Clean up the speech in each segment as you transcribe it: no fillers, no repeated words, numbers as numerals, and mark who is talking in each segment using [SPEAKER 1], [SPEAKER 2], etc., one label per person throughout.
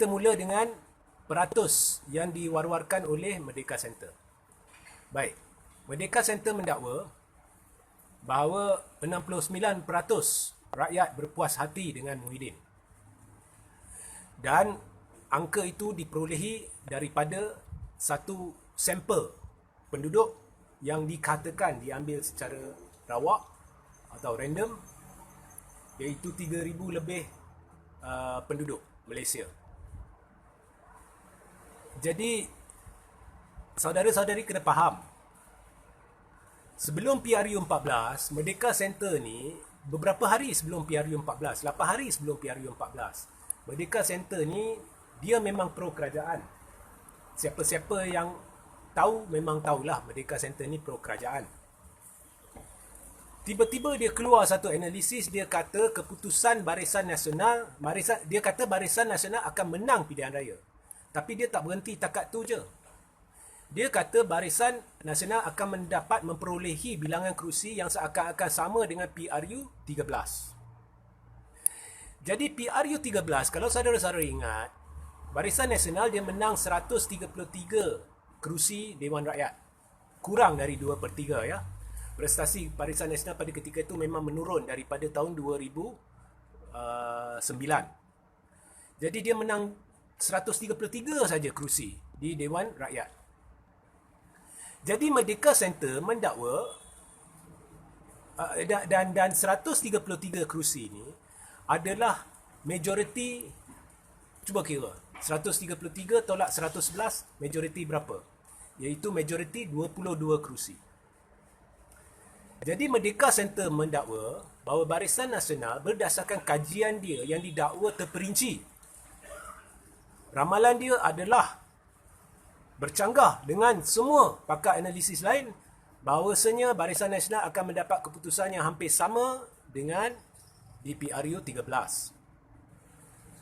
[SPEAKER 1] kita mula dengan peratus yang diwar-warkan oleh Merdeka Center. Baik, Merdeka Center mendakwa bahawa 69% rakyat berpuas hati dengan Muhyiddin. Dan angka itu diperolehi daripada satu sampel penduduk yang dikatakan diambil secara rawak atau random, iaitu 3,000 lebih penduduk Malaysia. Jadi saudara-saudari kena faham, sebelum PRU 14, Merdeka Center ni beberapa hari sebelum PRU 14, 8 hari sebelum PRU 14, Merdeka Center ni dia memang pro kerajaan. Siapa-siapa yang tahu memang tahulah Merdeka Center ni pro kerajaan. Tiba-tiba dia keluar satu analisis, dia kata keputusan Barisan Nasional, dia kata Barisan Nasional akan menang pilihan raya. Tapi dia tak berhenti takat tu je. Dia kata Barisan Nasional akan mendapat memperolehi bilangan kerusi yang seakan-akan sama dengan PRU 13. Jadi PRU 13, kalau saudara-saudara ingat, Barisan Nasional dia menang 133 kerusi Dewan Rakyat. Kurang dari 2/3 ya. Prestasi Barisan Nasional pada ketika itu memang menurun daripada tahun 2009. Jadi dia menang 133 saja kerusi di Dewan Rakyat. Jadi Merdeka Center mendakwa dan 133 kerusi ini adalah majoriti. Cuba kira 133 tolak 111, majoriti berapa? Iaitu majoriti 22 kerusi. Jadi Merdeka Center mendakwa bahawa Barisan Nasional berdasarkan kajian dia yang didakwa terperinci, ramalan dia adalah bercanggah dengan semua pakar analisis lain, bahawasanya Barisan Nasional akan mendapat keputusan yang hampir sama dengan di PRU 13.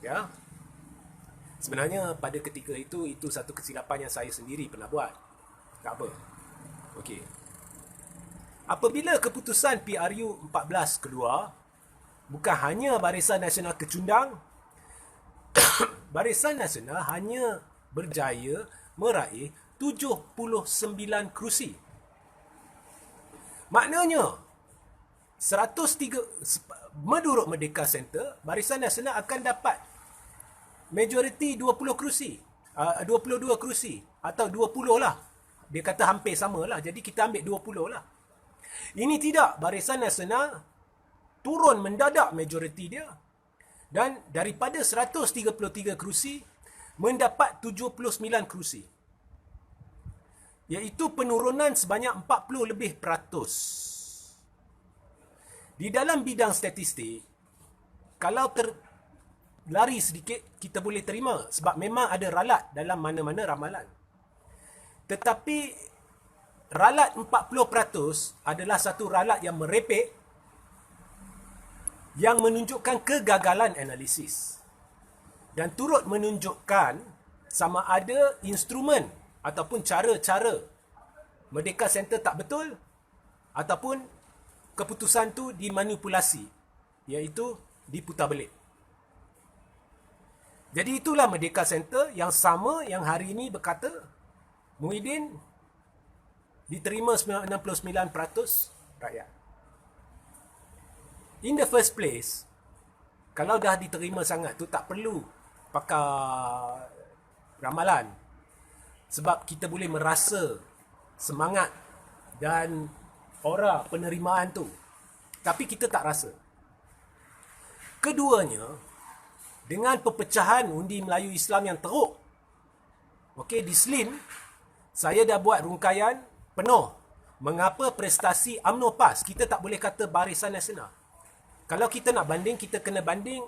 [SPEAKER 1] Ya. Sebenarnya pada ketika itu satu kesilapan yang saya sendiri pernah buat. Tak apa. Okey. Apabila keputusan PRU 14 keluar, bukan hanya Barisan Nasional kecundang, Barisan Nasional hanya berjaya meraih 79 kerusi. Maknanya 103, menurut Merdeka Center, Barisan Nasional akan dapat majoriti 20 kerusi, 22 kerusi atau 20 lah. Dia kata hampir sama lah, jadi kita ambil 20 lah. Ini tidak, Barisan Nasional turun mendadak majoriti dia, dan daripada 133 kerusi mendapat 79 kerusi, iaitu penurunan sebanyak 40 lebih peratus. Di dalam bidang statistik, kalau lari sedikit kita boleh terima, sebab memang ada ralat dalam mana-mana ramalan. Tetapi ralat 40% adalah satu ralat yang merepek, yang menunjukkan kegagalan analisis dan turut menunjukkan sama ada instrumen ataupun cara-cara Merdeka Center tak betul ataupun keputusan tu dimanipulasi, iaitu diputar belik. Jadi itulah Merdeka Center yang sama yang hari ini berkata Muhyiddin diterima 69% rakyat. In the first place, kalau dah diterima sangat tu tak perlu pakar ramalan, sebab kita boleh merasa semangat dan aura penerimaan tu, tapi kita tak rasa. Keduanya, dengan perpecahan undi Melayu Islam yang teruk, okey, di SLIN saya dah buat rungkaian penuh mengapa prestasi UMNO PAS, kita tak boleh kata Barisan Nasional. Kalau kita nak banding, kita kena banding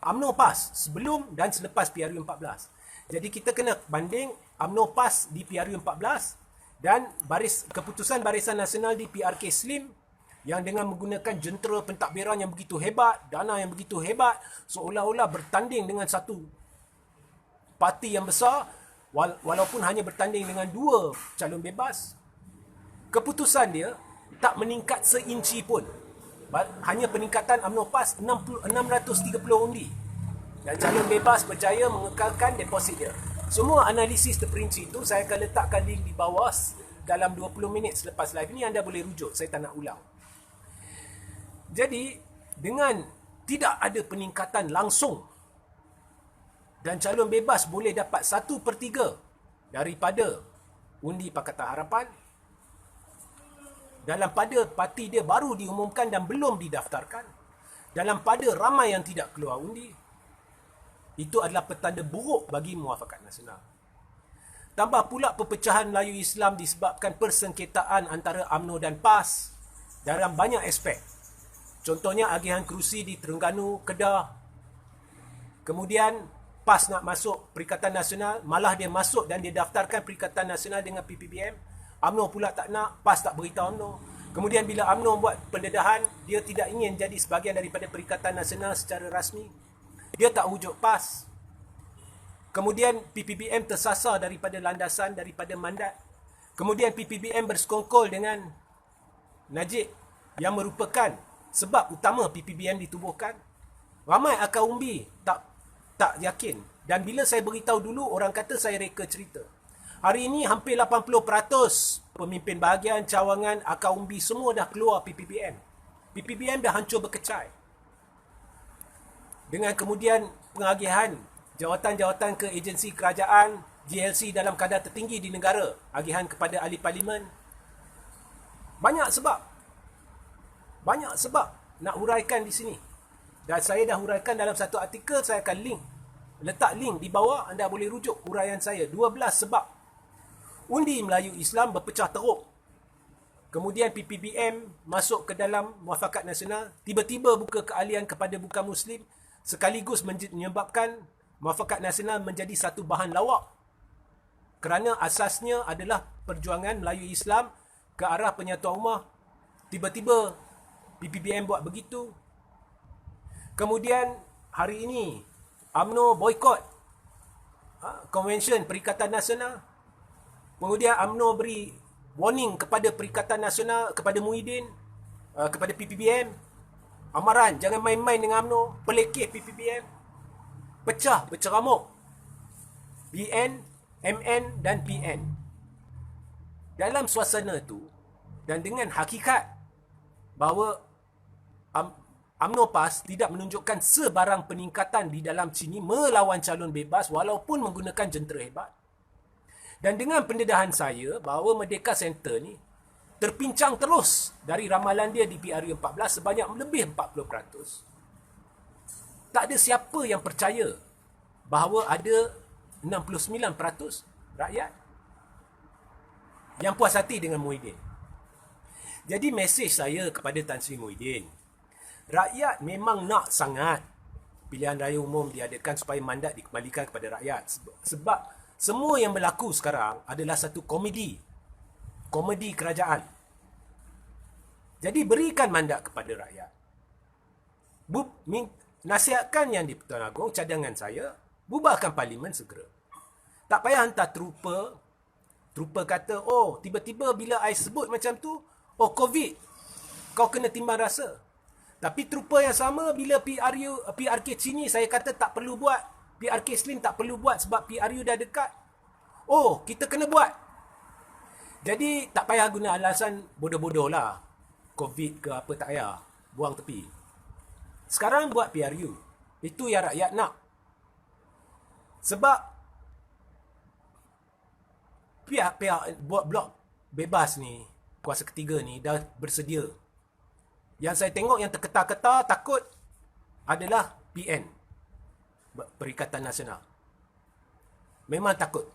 [SPEAKER 1] UMNO PAS sebelum dan selepas PRU 14. Jadi kita kena banding UMNO PAS di PRU 14 dan keputusan Barisan Nasional di PRK Slim, yang dengan menggunakan jentera pentadbiran yang begitu hebat, dana yang begitu hebat, seolah-olah bertanding dengan satu parti yang besar, walaupun hanya bertanding dengan 2 calon bebas. Keputusan dia tak meningkat seinci pun. Hanya peningkatan UMNO PAS 630 undi. Dan calon bebas berjaya mengekalkan deposit dia. Semua analisis terperinci itu saya akan letakkan link di bawah dalam 20 minit selepas live ini, anda boleh rujuk, saya tak nak ulang. Jadi, dengan tidak ada peningkatan langsung dan calon bebas boleh dapat 1/3 daripada undi Pakatan Harapan, dalam pada parti dia baru diumumkan dan belum didaftarkan, dalam pada ramai yang tidak keluar undi, itu adalah petanda buruk bagi Muafakat Nasional. Tambah pula perpecahan Melayu Islam disebabkan persengketaan antara UMNO dan PAS dalam banyak aspek. Contohnya agihan kerusi di Terengganu, Kedah. Kemudian PAS nak masuk Perikatan Nasional, malah dia masuk dan dia daftarkan Perikatan Nasional dengan PPBM. UMNO pula tak nak, PAS tak beritahu UMNO. Kemudian bila UMNO buat pendedahan, dia tidak ingin jadi sebahagian daripada Perikatan Nasional secara rasmi. Dia tak wujud PAS. Kemudian PPBM tersasar daripada landasan, daripada mandat. Kemudian PPBM bersekongkol dengan Najib yang merupakan sebab utama PPBM ditubuhkan. Ramai akar umbi tak yakin. Dan bila saya beritahu dulu, orang kata saya reka cerita. Hari ini hampir 80% pemimpin bahagian, cawangan, akar umbi semua dah keluar PPBM. PPBM dah hancur berkecai. Dengan kemudian pengagihan jawatan-jawatan ke agensi kerajaan, GLC dalam kadar tertinggi di negara, agihan kepada ahli parlimen. Banyak sebab nak huraikan di sini. Dan saya dah huraikan dalam satu artikel, saya akan letak link di bawah, anda boleh rujuk huraian saya. 12 sebab undi Melayu Islam berpecah teruk. Kemudian PPBM masuk ke dalam Muafakat Nasional, tiba-tiba buka keahlian kepada bukan Muslim, sekaligus menyebabkan Muafakat Nasional menjadi satu bahan lawak. Kerana asasnya adalah perjuangan Melayu Islam ke arah penyatuan ummah. Tiba-tiba PPBM buat begitu. Kemudian hari ini UMNO boykot Konvensyen Perikatan Nasional. Kemudian UMNO beri warning kepada Perikatan Nasional, kepada Muhyiddin, kepada PPBM. Amaran, jangan main-main dengan UMNO, pelekeh PPBM. Pecah, berceramuk. BN, MN dan PN. Dalam suasana itu, dan dengan hakikat bahawa UMNO PAS tidak menunjukkan sebarang peningkatan di dalam sini melawan calon bebas walaupun menggunakan jentera hebat. Dan dengan pendedahan saya bahawa Merdeka Center ni terpincang terus dari ramalan dia di PRU 14 sebanyak lebih 40%. Tak ada siapa yang percaya bahawa ada 69% rakyat yang puas hati dengan Muhyiddin. Jadi mesej saya kepada Tan Sri Muhyiddin, rakyat memang nak sangat pilihan raya umum diadakan supaya mandat dikembalikan kepada rakyat. Sebab semua yang berlaku sekarang adalah satu komedi kerajaan. Jadi berikan mandat kepada rakyat. Nasihatkan yang di Pertuan Agong, cadangan saya, bubarkan parlimen segera. Tak payah hantar trooper kata, oh tiba-tiba bila I sebut macam tu, oh COVID, kau kena timbang rasa. Tapi trooper yang sama bila PRK sini saya kata tak perlu buat, PRK Slim tak perlu buat sebab PRU dah dekat. Oh, kita kena buat. Jadi tak payah guna alasan bodoh-bodoh lah. COVID ke apa tak payah. Buang tepi. Sekarang buat PRU. Itu yang rakyat nak. Sebab pihak buat blok bebas ni, kuasa ketiga ni dah bersedia. Yang saya tengok yang terketar-ketar takut adalah PN, Perikatan Nasional. Memang takut.